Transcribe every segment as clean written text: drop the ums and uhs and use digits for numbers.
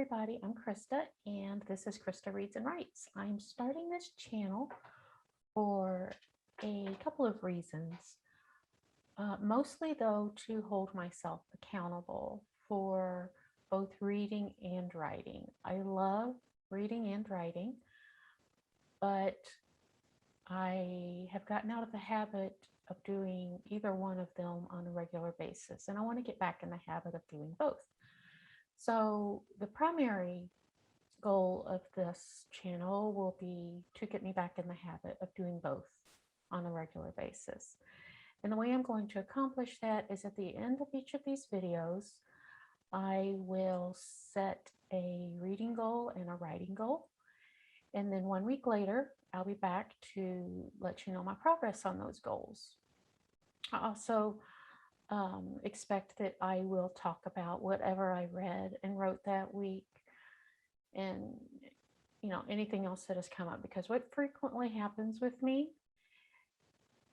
everybody, I'm Krista, and this is Krista Reads and Writes. I'm starting this channel for a couple of reasons. Mostly, though, to hold myself accountable for both reading and writing. I love reading and writing, but I have gotten out of the habit of doing either one of them on a regular basis, and I want to get back in the habit of doing both. So the primary goal of this channel will be to get me back in the habit of doing both on a regular basis. And the way I'm going to accomplish that is at the end of each of these videos, I will set a reading goal and a writing goal. And then 1 week later, I'll be back to let you know my progress on those goals. I also expect that I will talk about whatever I read and wrote that week, and anything else that has come up, because what frequently happens with me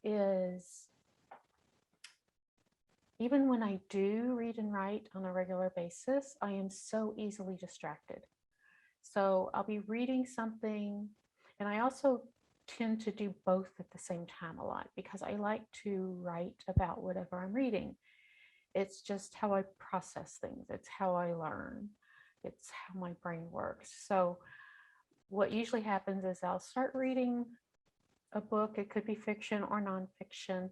is even when I do read and write on a regular basis, I am so easily distracted. So I'll be reading something, and I also tend to do both at the same time a lot because I like to write about whatever I'm reading. It's just how I process things. It's how I learn. It's how my brain works. So what usually happens is I'll start reading a book. It could be fiction or nonfiction.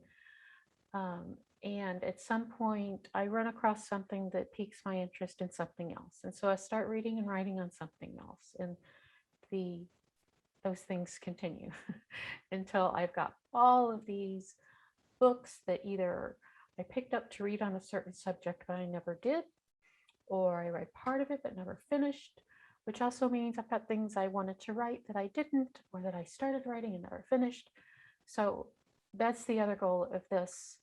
And at some point I run across something that piques my interest in something else. And so I start reading and writing on something else. And those things continue until I've got all of these books that either I picked up to read on a certain subject but I never did, or I read part of it but never finished, which also means I've got things I wanted to write that I didn't, or that I started writing and never finished. So that's the other goal of this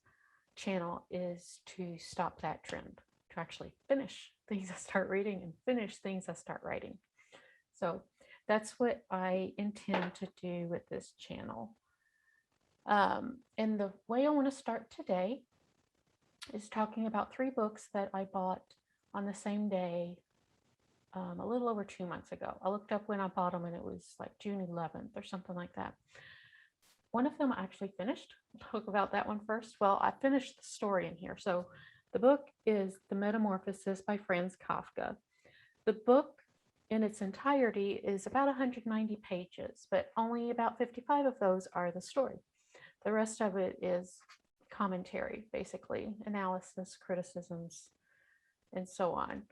channel, is to stop that trend, to actually finish things I start reading and finish things I start writing. So that's what I intend to do with this channel. And the way I want to start today is talking about 3 books that I bought on the same day a little over 2 months ago. I looked up when I bought them and it was like June 11th or something like that. One of them I actually finished. I'll talk about that one first. Well, I finished the story in here. So the book is The Metamorphosis by Franz Kafka. The book in its entirety is about 190 pages, but only about 55 of those are the story. The rest of it is commentary, basically, analysis, criticisms, and so on.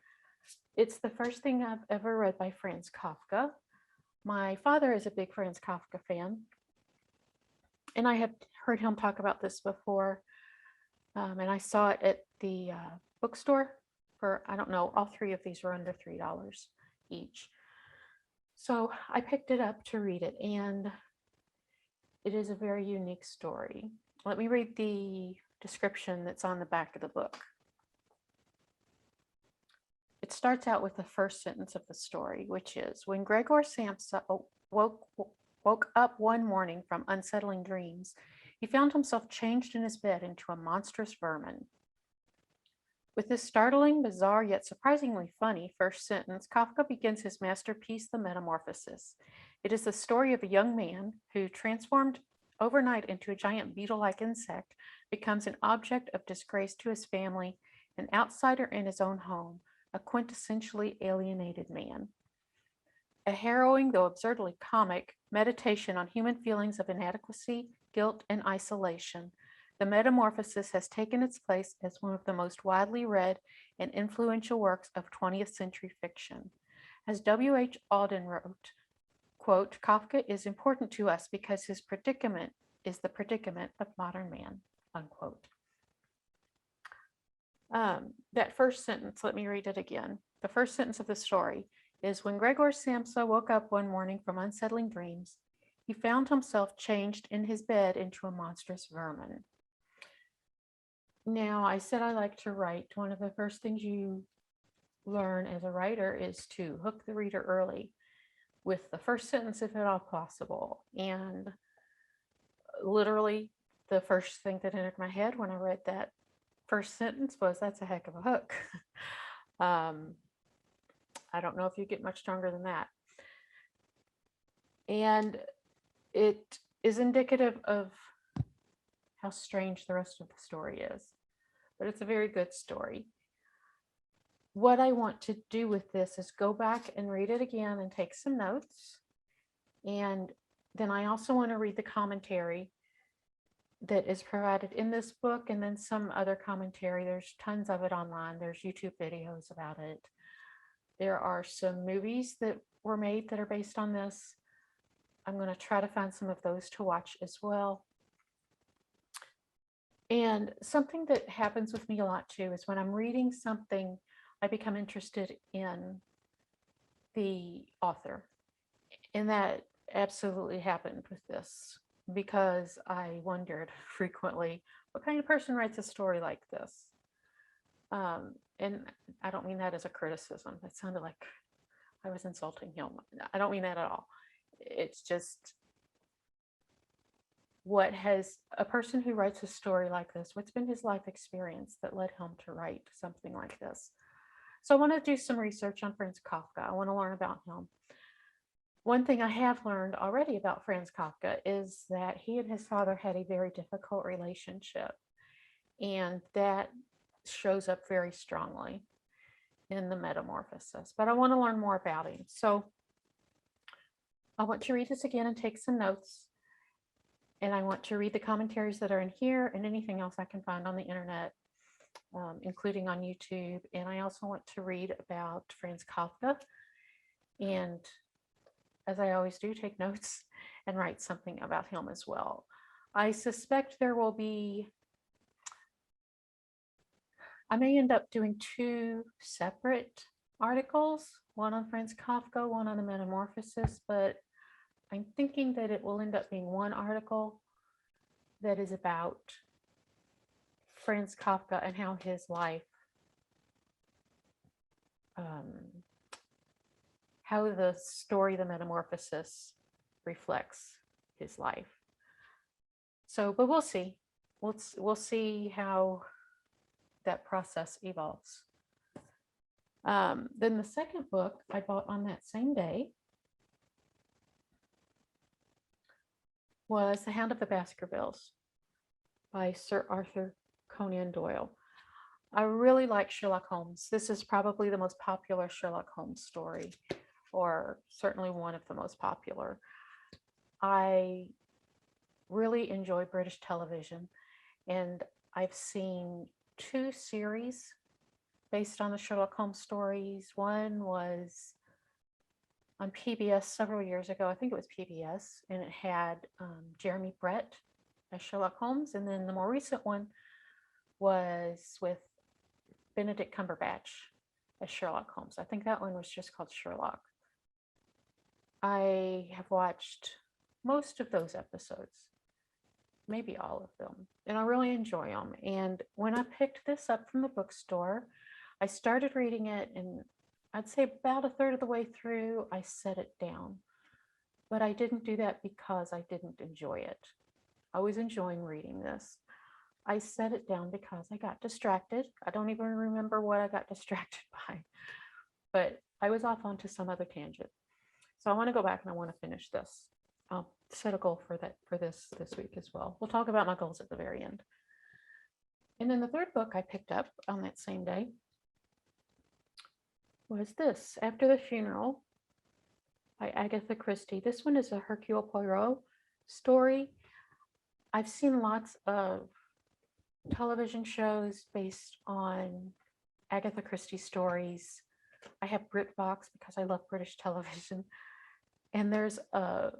It's the first thing I've ever read by Franz Kafka. My father is a big Franz Kafka fan, and I have heard him talk about this before, and I saw it at the bookstore for, I don't know, all 3 of these were under $3 each. So I picked it up to read it, and it is a very unique story. Let me read the description that's on the back of the book. It starts out with the first sentence of the story, which is, when Gregor Samsa woke up one morning from unsettling dreams, he found himself changed in his bed into a monstrous vermin. With this startling, bizarre, yet surprisingly funny first sentence, Kafka begins his masterpiece, The Metamorphosis. It is the story of a young man who, transformed overnight into a giant beetle-like insect, becomes an object of disgrace to his family, an outsider in his own home, a quintessentially alienated man. A harrowing, though absurdly comic, meditation on human feelings of inadequacy, guilt, and isolation, The Metamorphosis has taken its place as one of the most widely read and influential works of 20th century fiction. As W.H. Auden wrote, quote, Kafka is important to us because his predicament is the predicament of modern man, unquote. That first sentence, let me read it again. The first sentence of the story is, when Gregor Samsa woke up one morning from unsettling dreams, he found himself changed in his bed into a monstrous vermin. Now, I said I like to write. One of the first things you learn as a writer is to hook the reader early with the first sentence, if at all possible. And literally, the first thing that entered my head when I read that first sentence was, that's a heck of a hook. I don't know if you get much stronger than that. And it is indicative of how strange the rest of the story is. But it's a very good story. What I want to do with this is go back and read it again and take some notes. And then I also want to read the commentary that is provided in this book, and then some other commentary. There's tons of it online. There's YouTube videos about it. There are some movies that were made that are based on this. I'm going to try to find some of those to watch as well. And something that happens with me a lot too is when I'm reading something, I become interested in the author. And that absolutely happened with this, because I wondered frequently, what kind of person writes a story like this? And I don't mean that as a criticism. That sounded like I was insulting him. I don't mean that at all. It's just, what has a person who writes a story like this, what's been his life experience that led him to write something like this? So I want to do some research on Franz Kafka. I want to learn about him. One thing I have learned already about Franz Kafka is that he and his father had a very difficult relationship, and that shows up very strongly in the Metamorphosis. But I want to learn more about him. So I want to read this again and take some notes. And I want to read the commentaries that are in here and anything else I can find on the internet, including on YouTube. And I also want to read about Franz Kafka. And as I always do, take notes and write something about him as well. I suspect there will be, I may end up doing 2 separate articles, one on Franz Kafka, one on the Metamorphosis, but I'm thinking that it will end up being one article that is about Franz Kafka and how his life, how the story, the Metamorphosis, reflects his life. So, but we'll see. We'll see how that process evolves. Then the second book I bought on that same day was The Hound of the Baskervilles by Sir Arthur Conan Doyle. I really like Sherlock Holmes. This is probably the most popular Sherlock Holmes story, or certainly one of the most popular. I really enjoy British television, and I've seen 2 series based on the Sherlock Holmes stories. One was on PBS several years ago. I think it was PBS, and it had Jeremy Brett as Sherlock Holmes. And then the more recent one was with Benedict Cumberbatch as Sherlock Holmes. I think that one was just called Sherlock. I have watched most of those episodes, maybe all of them, and I really enjoy them. And when I picked this up from the bookstore, I started reading it, and I'd say about a third of the way through, I set it down. But I didn't do that because I didn't enjoy it. I was enjoying reading this. I set it down because I got distracted. I don't even remember what I got distracted by, but I was off onto some other tangent. So I want to go back and I want to finish this. I'll set a goal for this week as well. We'll talk about my goals at the very end. And then the third book I picked up on that same day was this, After the Funeral by Agatha Christie. This one is a Hercule Poirot story. I've seen lots of television shows based on Agatha Christie stories. I have BritBox because I love British television. And there's a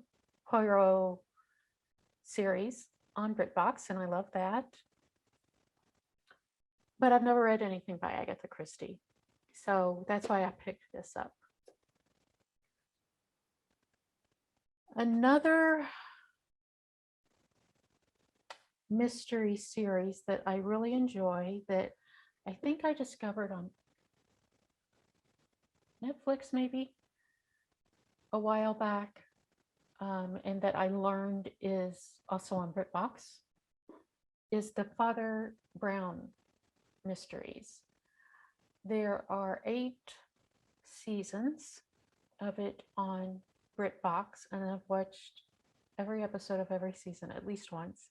Poirot series on BritBox, and I love that. But I've never read anything by Agatha Christie. So that's why I picked this up. Another mystery series that I really enjoy, that I think I discovered on Netflix maybe a while back, and that I learned is also on BritBox, is the Father Brown mysteries. There are 8 seasons of it on BritBox, and I've watched every episode of every season at least once.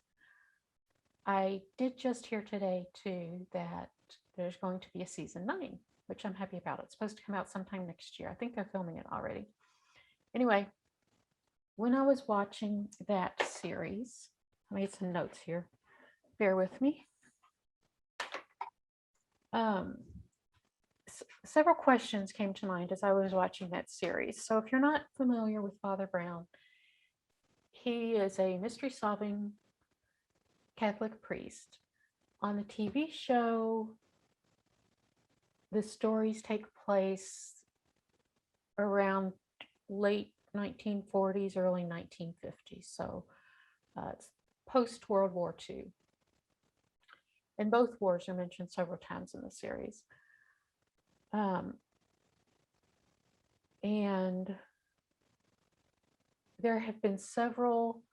I did just hear today, too, that there's going to be a season 9, which I'm happy about. It's supposed to come out sometime next year. I think they're filming it already. Anyway, when I was watching that series, I made some notes here. Bear with me. Several questions came to mind as I was watching that series. So if you're not familiar with Father Brown, he is a mystery-solving Catholic priest. On the TV show, the stories take place around late 1940s, early 1950s. So it's post-World War II. And both wars are mentioned several times in the series. And there have been several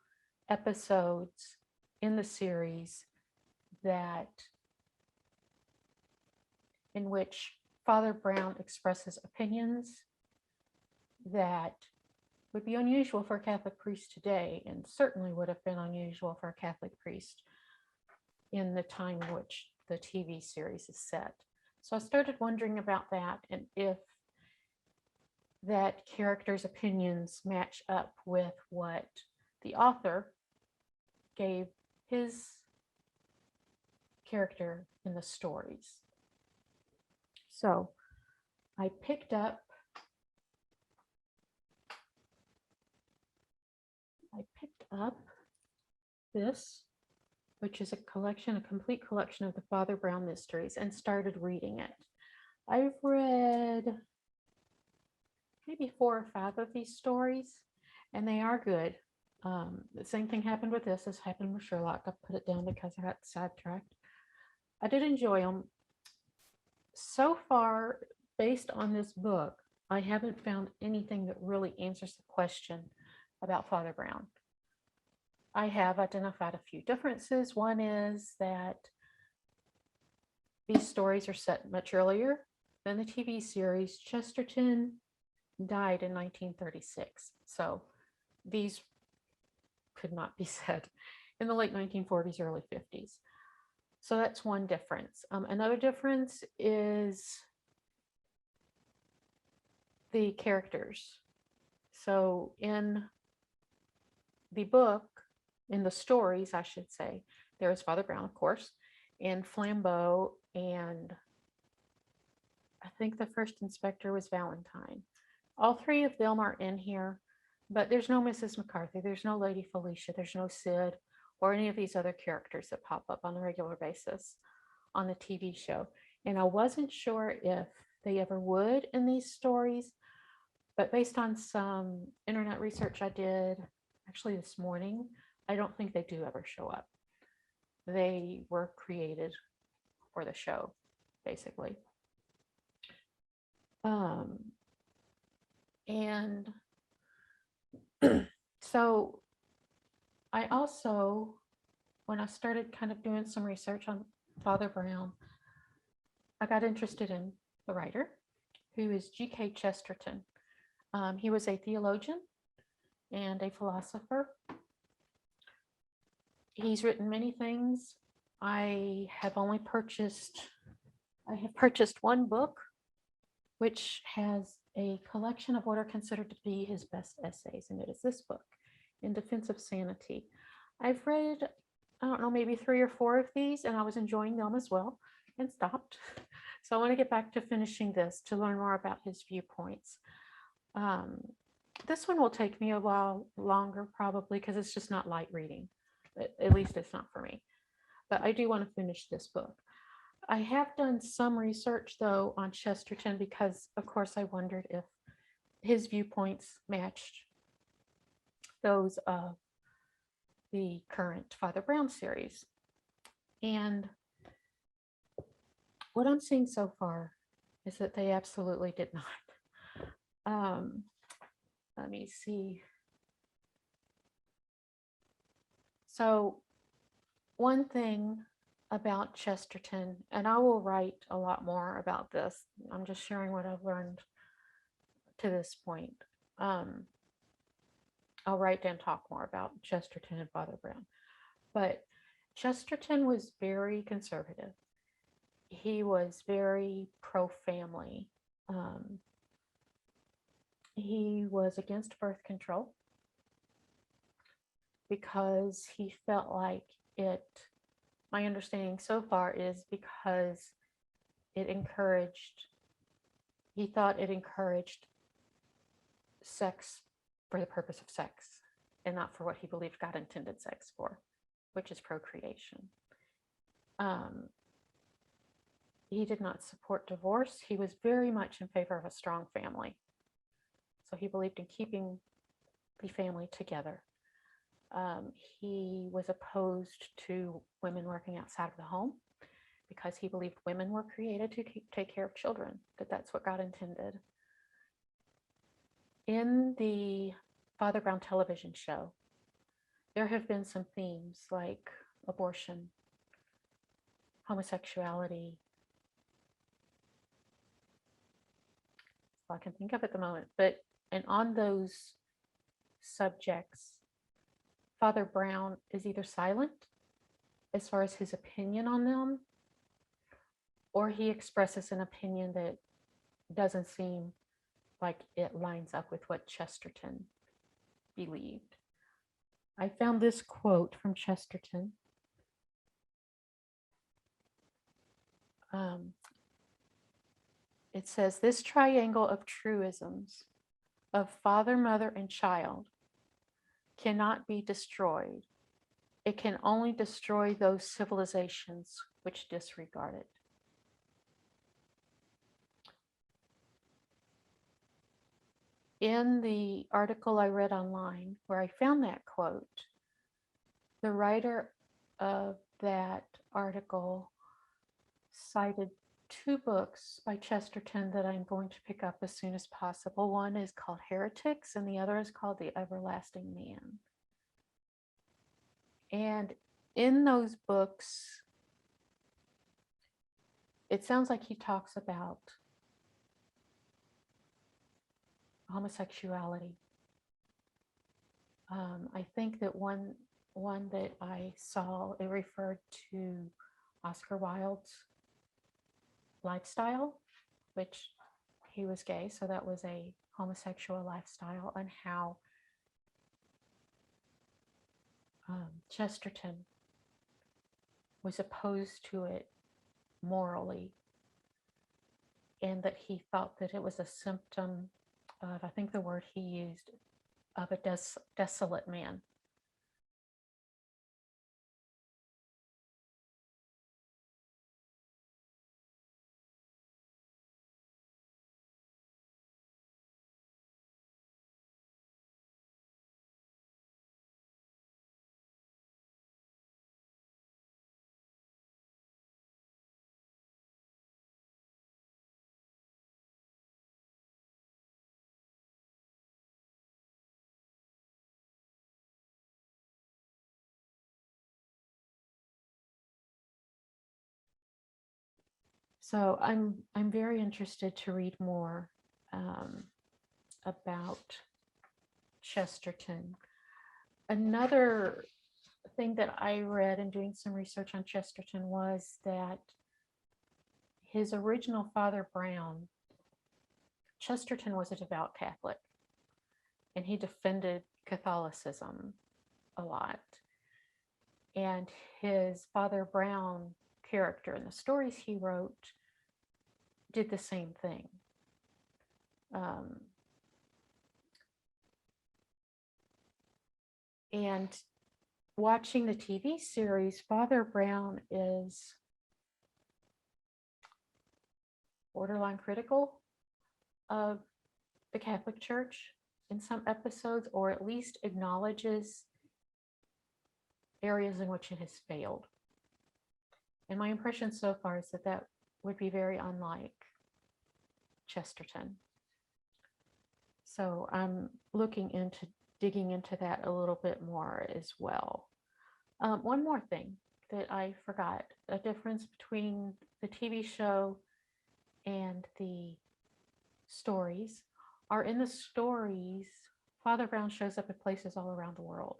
episodes in the series in which Father Brown expresses opinions that would be unusual for a Catholic priest today, and certainly would have been unusual for a Catholic priest in the time in which the TV series is set. So I started wondering about that, and if that character's opinions match up with what the author gave his character in the stories. So I picked up this, which is a complete collection of the Father Brown mysteries, and started reading it. I've read maybe 4 or 5 of these stories, and they are good. The same thing happened with this as happened with Sherlock. I put it down because I got sidetracked. I did enjoy them. So far, based on this book, I haven't found anything that really answers the question about Father Brown. I have identified a few differences. One is that these stories are set much earlier than the TV series. Chesterton died in 1936, so these could not be set in the late 1940s, early 50s. So that's one difference. Another difference is the characters. So in the book, in the stories, I should say, there is Father Brown, of course, and Flambeau, and I think the first inspector was Valentine. All 3 of them are in here, but there's no Mrs. McCarthy, there's no Lady Felicia, there's no Sid, or any of these other characters that pop up on a regular basis on the TV show. And I wasn't sure if they ever would in these stories, but based on some internet research I did actually this morning, I don't think they do ever show up. They were created for the show, basically. And so I also, when I started kind of doing some research on Father Brown, I got interested in the writer, who is G.K. Chesterton. He was a theologian and a philosopher. He's written many things. I have purchased one book, which has a collection of what are considered to be his best essays, and it is this book, In Defense of Sanity. I've read, I don't know, maybe 3 or 4 of these, and I was enjoying them as well, and stopped. So I want to get back to finishing this to learn more about his viewpoints. This one will take me a while longer, probably, because it's just not light reading. At least it's not for me. But I do want to finish this book. I have done some research, though, on Chesterton because, of course, I wondered if his viewpoints matched those of the current Father Brown series. And what I'm seeing so far is that they absolutely did not. Let me see. So one thing about Chesterton, and I will write a lot more about this, I'm just sharing what I've learned to this point, I'll write and talk more about Chesterton and Father Brown. But Chesterton was very conservative. He was very pro-family. He was against birth control because he felt like it, my understanding so far is because it encouraged, he thought it encouraged sex for the purpose of sex and not for what he believed God intended sex for, which is procreation. He did not support divorce. He was very much in favor of a strong family. So he believed in keeping the family together. He was opposed to women working outside of the home because he believed women were created to take care of children, that's what God intended. In the Father Brown television show, there have been some themes like abortion, homosexuality. I can think of at the moment, and on those subjects, Father Brown is either silent as far as his opinion on them, or he expresses an opinion that doesn't seem like it lines up with what Chesterton believed. I found this quote from Chesterton. It says, "This triangle of truisms of father, mother, and child cannot be destroyed. It can only destroy those civilizations which disregard it." In the article I read online where I found that quote, the writer of that article cited two books by Chesterton that I'm going to pick up as soon as possible. One is called Heretics, and the other is called The Everlasting Man. And in those books, it sounds like he talks about homosexuality. I think that one that I saw, it referred to Oscar Wilde's lifestyle, which he was gay, so that was a homosexual lifestyle, and how Chesterton was opposed to it morally, and that he felt that it was a symptom of, I think the word he used, of a desolate man. So I'm very interested to read more about Chesterton. Another thing that I read in doing some research on Chesterton was that his original Father Brown, Chesterton was a devout Catholic, and he defended Catholicism a lot. And his Father Brown character in the stories he wrote did the same thing. And watching the TV series, Father Brown is borderline critical of the Catholic Church in some episodes, or at least acknowledges areas in which it has failed. And my impression so far is that that would be very unlike Chesterton. So I'm digging into that a little bit more as well. One more thing that I forgot, a difference between the TV show and the stories are in the stories. Father Brown shows up at places all around the world.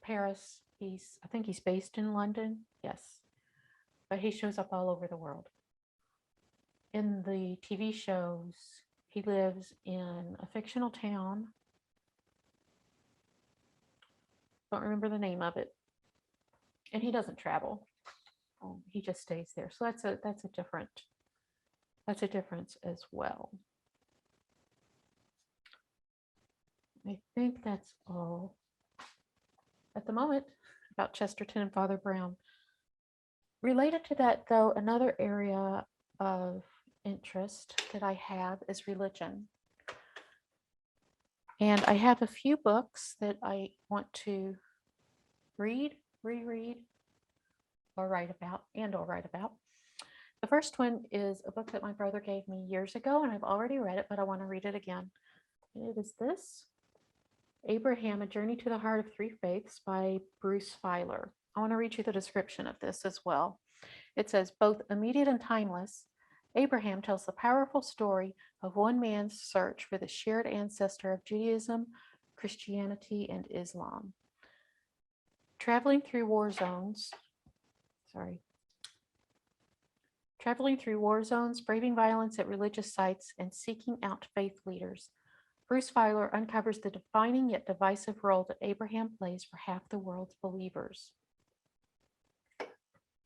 Paris, I think he's based in London, yes, but he shows up all over the world. In the TV shows, he lives in a fictional town. Don't remember the name of it. And he doesn't travel. He just stays there. So that's a difference as well. I think that's all at the moment about Chesterton and Father Brown. Related to that, though, another area of interest that I have is religion. And I have a few books that I want to read, reread, or write about. The first one is a book that my brother gave me years ago, and I've already read it, but I want to read it again. It is this, Abraham, A Journey to the Heart of Three Faiths by Bruce Feiler. I want to read you the description of this as well. It says, both immediate and timeless, Abraham tells the powerful story of one man's search for the shared ancestor of Judaism, Christianity, and Islam. Traveling through war zones, braving violence at religious sites, and seeking out faith leaders, Bruce Feiler uncovers the defining yet divisive role that Abraham plays for half the world's believers.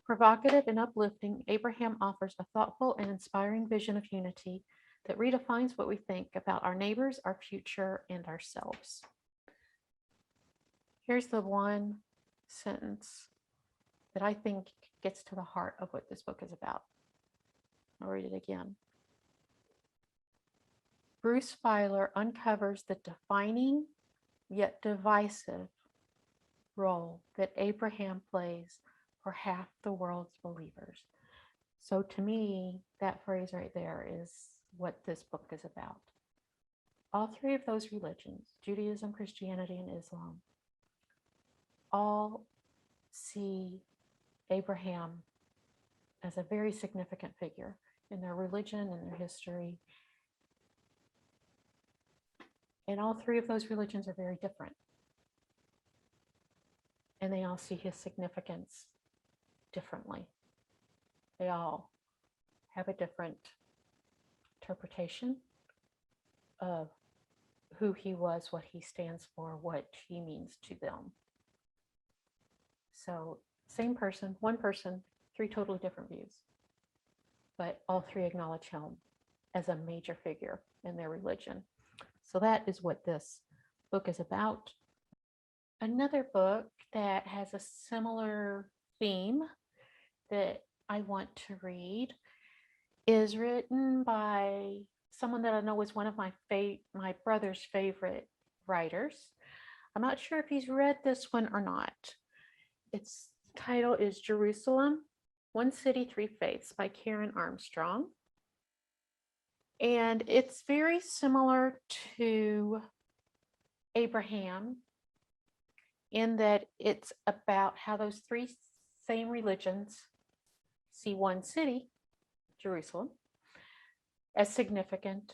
Provocative and uplifting, Abraham offers a thoughtful and inspiring vision of unity that redefines what we think about our neighbors, our future, and ourselves. Here's the one sentence that I think gets to the heart of what this book is about. I'll read it again. Bruce Feiler uncovers the defining yet divisive role that Abraham plays for half the world's believers. So to me, that phrase right there is what this book is about. All three of those religions, Judaism, Christianity, and Islam, all see Abraham as a very significant figure in their religion and their history. And all three of those religions are very different. And they all see his significance differently. They all have a different interpretation of who he was, what he stands for, what he means to them. So same person, one person, three totally different views. But all three acknowledge him as a major figure in their religion. So that is what this book is about. Another book that has a similar theme that I want to read is written by someone that I know is one of my brother's favorite writers. I'm not sure if he's read this one or not. Its title is Jerusalem, One City, Three Faiths by Karen Armstrong. And it's very similar to Abraham in that it's about how those three same religions see one city, Jerusalem, as significant,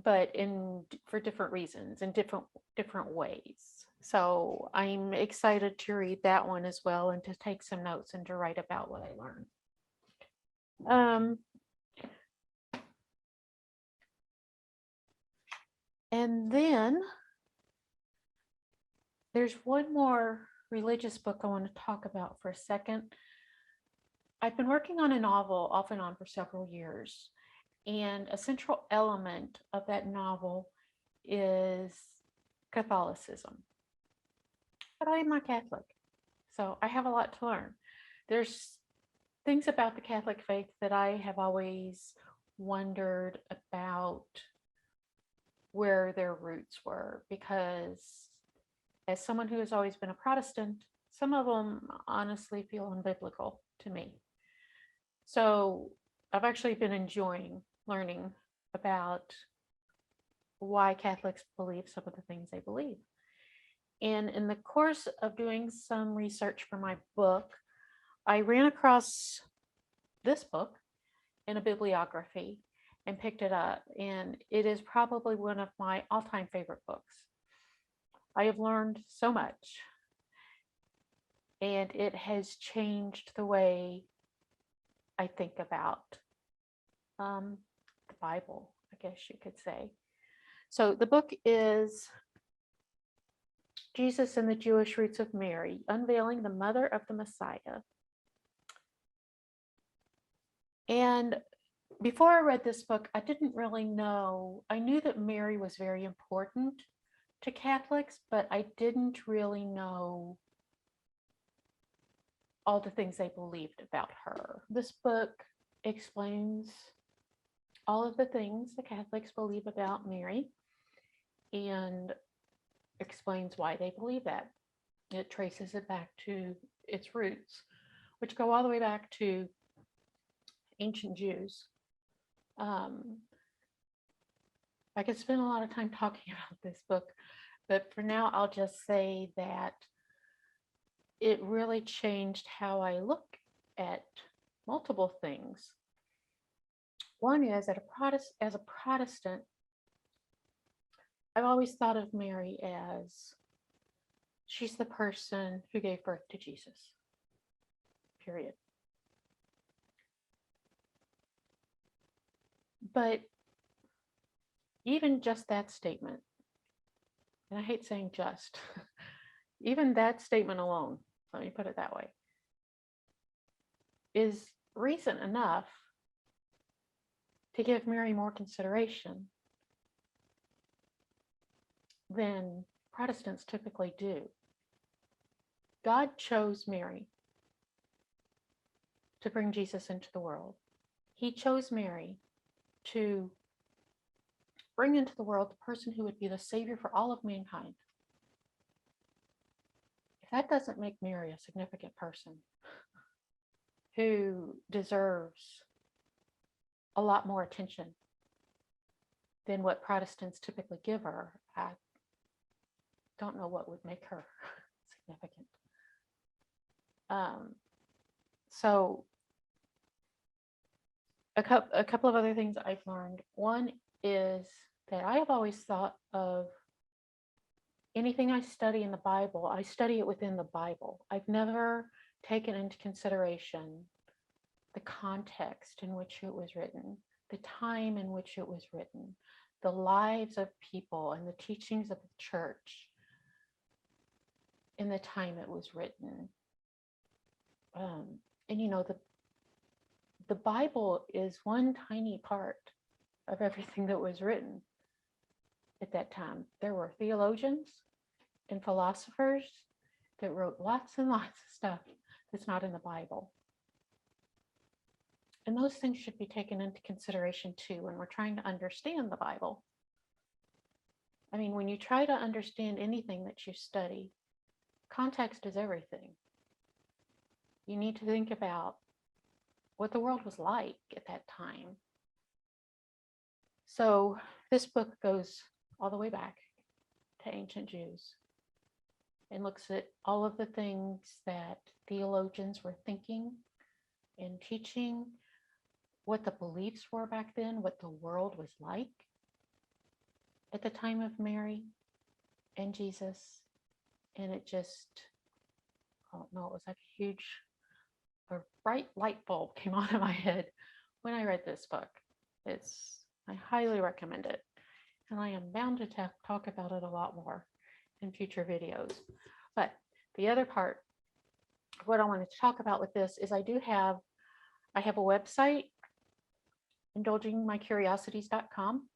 but for different reasons, in different ways. So I'm excited to read that one as well and to take some notes and to write about what I learned. And then there's one more religious book I want to talk about for a second. I've been working on a novel off and on for several years, and a central element of that novel is Catholicism. But I'm not Catholic, so I have a lot to learn. There's things about the Catholic faith that I have always wondered about where their roots were, because as someone who has always been a Protestant, some of them honestly feel unbiblical to me. So I've actually been enjoying learning about why Catholics believe some of the things they believe. And in the course of doing some research for my book, I ran across this book in a bibliography, and picked it up, and it is probably one of my all-time favorite books. I have learned so much, and it has changed the way I think about the Bible, I guess you could say. So the book is Jesus and the Jewish Roots of Mary, Unveiling the Mother of the Messiah. And before I read this book, I didn't really know. I knew that Mary was very important to Catholics, but I didn't really know all the things they believed about her. This book explains all of the things the Catholics believe about Mary and explains why they believe that. It traces it back to its roots, which go all the way back to ancient Jews. I could spend a lot of time talking about this book, but for now, I'll just say that it really changed how I look at multiple things. One is, as a Protestant, I've always thought of Mary as she's the person who gave birth to Jesus, period. But even just that statement, and I hate saying just, even that statement alone, let me put it that way, is reason enough to give Mary more consideration than Protestants typically do. God chose Mary to bring Jesus into the world. He chose Mary to bring into the world the person who would be the Savior for all of mankind. If that doesn't make Mary a significant person who deserves a lot more attention than what Protestants typically give her, I don't know what would make her significant. So a couple of other things I've learned. One is that I have always thought of anything I study in the Bible, I study it within the Bible. I've never taken into consideration the context in which it was written, the time in which it was written, the lives of people and the teachings of the church in the time it was written. And you know, the Bible is one tiny part of everything that was written at that time. There were theologians and philosophers that wrote lots and lots of stuff that's not in the Bible. And those things should be taken into consideration too when we're trying to understand the Bible. I mean, when you try to understand anything that you study, context is everything. You need to think about what the world was like at that time. So this book goes all the way back to ancient Jews and looks at all of the things that theologians were thinking and teaching, what the beliefs were back then, what the world was like at the time of Mary and Jesus. And it just, I don't know, it was like a bright light bulb came on in my head when I read this book. I highly recommend it. And I am bound to talk about it a lot more in future videos. But the other part, what I wanted to talk about with this is I have a website, indulgingmycuriosities.com,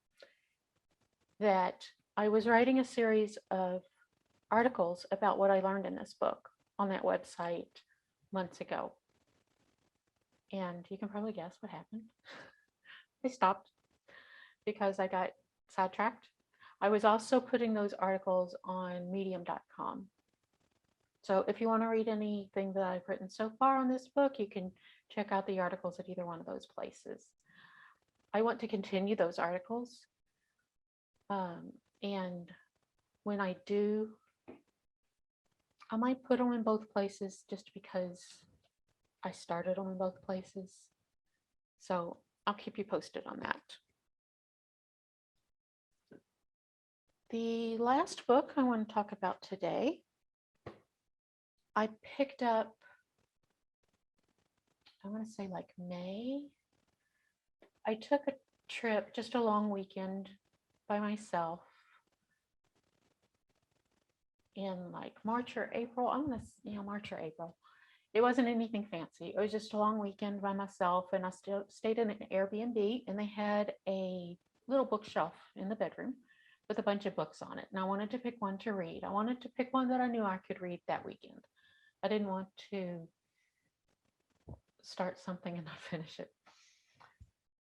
that I was writing a series of articles about what I learned in this book on that website months ago. And you can probably guess what happened. I stopped because I got sidetracked. I was also putting those articles on medium.com. So if you want to read anything that I've written so far on this book, you can check out the articles at either one of those places. I want to continue those articles. And when I do, I might put them in both places just because I started them in both places. So I'll keep you posted on that. The last book I want to talk about today, I picked up, I want to say like May. I took a trip, just a long weekend by myself in like March or April. I'm going to, March or April. It wasn't anything fancy. It was just a long weekend by myself, and I still stayed in an Airbnb, and they had a little bookshelf in the bedroom with a bunch of books on it. And I wanted to pick one to read. I wanted to pick one that I knew I could read that weekend. I didn't want to start something and not finish it.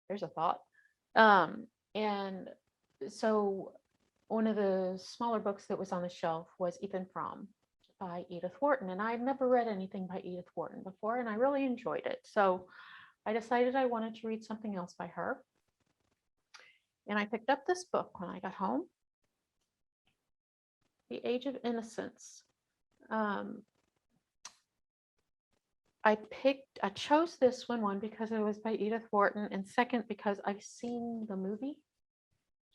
There's a thought. And so one of the smaller books that was on the shelf was Ethan Frome by Edith Wharton. And I'd never read anything by Edith Wharton before, and I really enjoyed it. So I decided I wanted to read something else by her. And I picked up this book when I got home, The Age of Innocence. I chose this one because it was by Edith Wharton, and second, because I've seen the movie.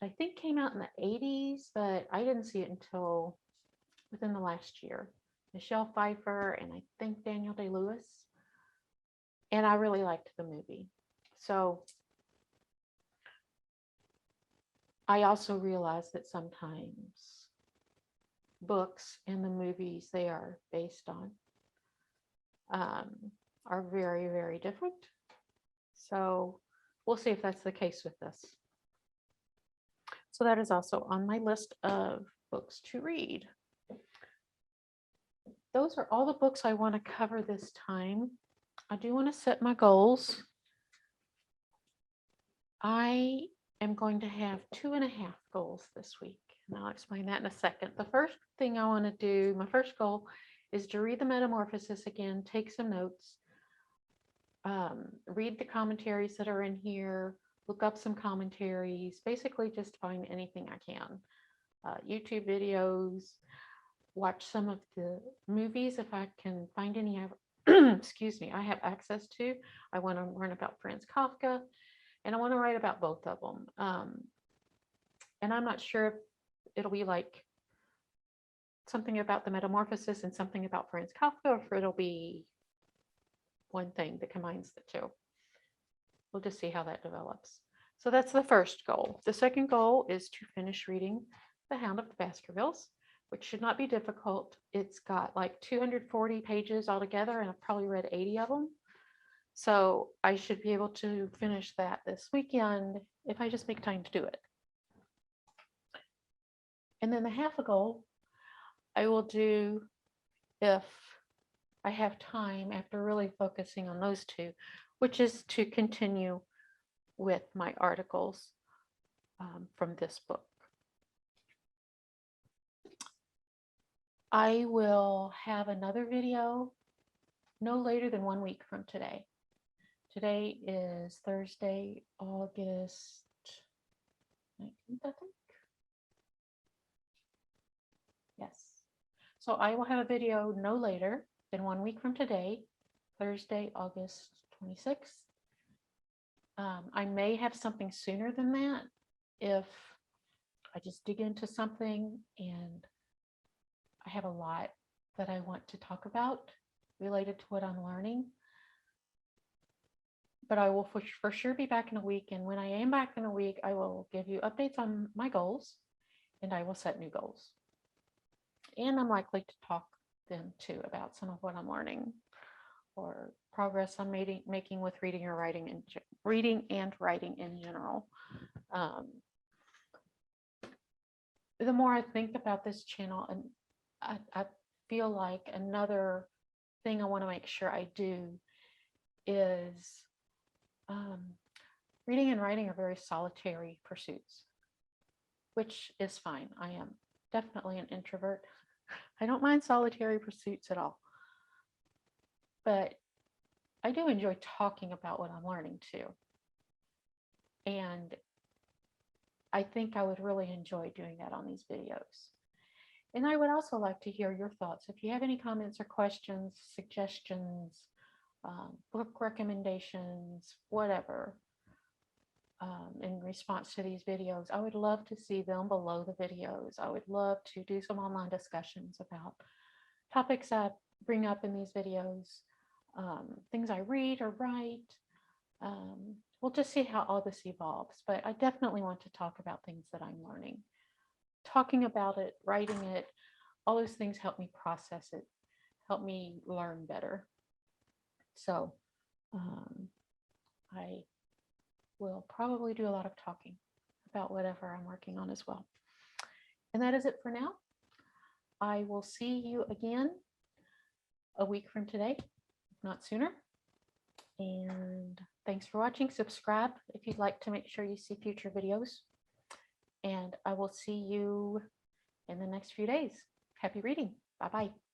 I think came out in the 80s, but I didn't see it until within the last year. Michelle Pfeiffer and I think Daniel Day-Lewis. And I really liked the movie. So I also realized that sometimes books and the movies they are based on are very, very different. So we'll see if that's the case with this. So that is also on my list of books to read. Those are all the books I want to cover this time. I do want to set my goals. I am going to have 2.5 goals this week, and I'll explain that in a second. The first thing I want to do, my first goal, is to read the Metamorphosis again, take some notes, read the commentaries that are in here, look up some commentaries, basically just find anything I can. YouTube videos, watch some of the movies if I can find any, excuse me, I have access to. I want to learn about Franz Kafka, and I want to write about both of them. And I'm not sure if it'll be like something about the Metamorphosis and something about Franz Kafka, or if it'll be one thing that combines the two. We'll just see how that develops. So that's the first goal. The second goal is to finish reading The Hound of the Baskervilles, which should not be difficult. It's got like 240 pages altogether, and I've probably read 80 of them. So I should be able to finish that this weekend if I just make time to do it. And then the half a goal I will do if I have time after really focusing on those two, which is to continue with my articles from this book. I will have another video no later than 1 week from today. Today is Thursday, August 19th, I think. Yes. So I will have a video no later than 1 week from today, Thursday, August 26th. I may have something sooner than that if I just dig into something and I have a lot that I want to talk about related to what I'm learning. But I will for sure be back in a week. And when I am back in a week, I will give you updates on my goals, and I will set new goals. And I'm likely to talk then too about some of what I'm learning or progress I'm making with reading and writing in general. The more I think about this channel, and I feel like another thing I want to make sure I do is reading and writing are very solitary pursuits, which is fine. I am definitely an introvert. I don't mind solitary pursuits at all. But I do enjoy talking about what I'm learning too. And I think I would really enjoy doing that on these videos. And I would also like to hear your thoughts. If you have any comments or questions, suggestions, book recommendations, whatever, in response to these videos. I would love to see them below the videos. I would love to do some online discussions about topics I bring up in these videos, things I read or write. We'll just see how all this evolves, but I definitely want to talk about things that I'm learning. Talking about it, writing it, all those things help me process it, help me learn better. So I will probably do a lot of talking about whatever I'm working on as well. And that is it for now. I will see you again a week from today, if not sooner. And thanks for watching. Subscribe if you'd like to make sure you see future videos. And I will see you in the next few days. Happy reading. Bye-bye.